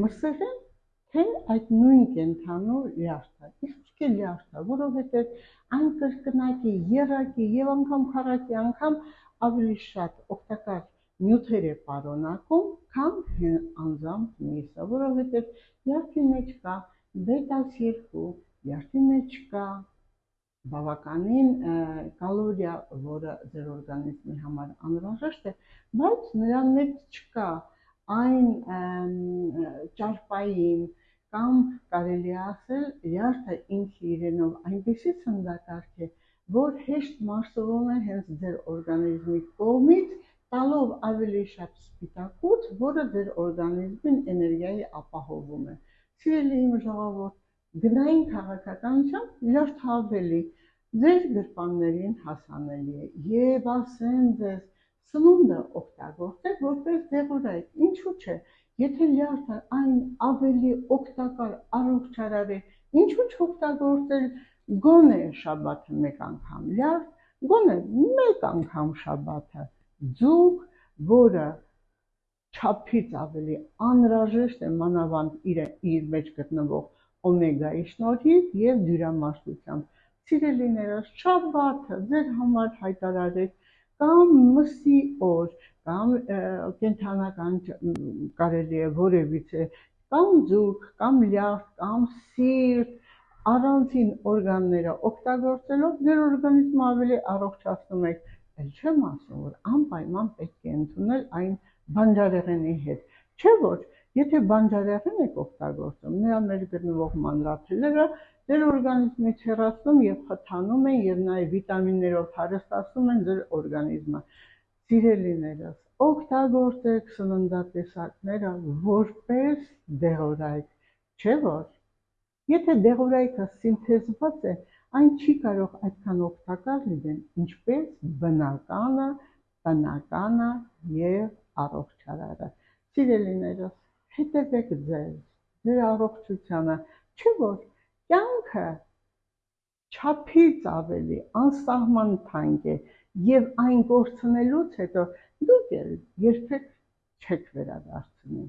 մսեղեն, թե այդ նույն կենթանու լյարդը, իսկ լյարդը, որովհետև այն կրկնակի, եռակի եւ անգամ քառակի անգամ ավելի շատ օգտակար նյութեր է պարունակում, քան անձամբ միսը, որովհետև լյարդի մեջ կա բետա-2, լյարդի մեջ կա բավականին կալորիա, որը ձեր օրգանիզմի համար անհրաժեշտ է, բայց նրան մեջ չկա այն ճարպային կամ կարելի է ասել լյարդը ինքը իրենով այնպիսի ցնդակարգ է, որ հեշտ մարսվում է հենց ձեր օրգանիզմի կողմից, տալով ավելի շատ սպիտակուց, որը ձեր օրգանիզմին էներգիայի ապահովում է։ Սիրելի իմ ժողովուրդ, գնային քաղաքականությամբ լյարդը ավելի ձեր գրպաններին հասանելի է եւ ասեմ ձեզ սնունդը օգտագործեք որպես դեղորայք, ինչու՞ չէ, եթե լյարդը այն ավելի օգտակար առողջարար է, ինչու՞ չօգտագործել գոնե շաբաթը մեկ անգամ լյարդ, գոնե մեկ անգամ շաբաթը ձուկ, որը չափից ավելի անհրաժեշտ է մանավանդ իր մեջ գտնվող օմեգայի շնորհիվ եւ դյուրամասությամբ։ Սիրելիներս, շաբաթը ձեր համար հայտարարեք կամ մսի օր, կամ կենթանական կարելի է որևիցե, կամ ձուկ, կամ լյարդ, կամ սիրտ, առանձին օրգանները օգտագործելով ձեր օրգանիզմը ավելի առողջացնում եք, էլ չեմ ասում, որ անպայման պետք է ընդունել այն բանջարեղենի հետ, չէ՞ որ եթե բանջարեղեն եք օգտագործում, նրա մեջ գտնվող մանրաթելերը ձեր օրգանիզմից հեռացնում եւ խթանում են եւ նաեւ վիտամիններով հարստացնում են ձեր օրգանիզմը։ Սիրելիներս, օգտագործեք սննդատեսակները որպես դեղորայք, չէ՞ որ եթե դեղորայքը սինթեզված է, այն չի կարող այդքան օգտակար լինել, ինչպես բնականը, տնականը եւ առողջարարը։ Սիրելիներս, հետևեք ձեր առողջությանը, չէ՞ որ կյանքը չափից ավելի անսահման թանկ է եւ այն կորցնելուց հետո դուք էլ երբեք չեք վերադարձնի։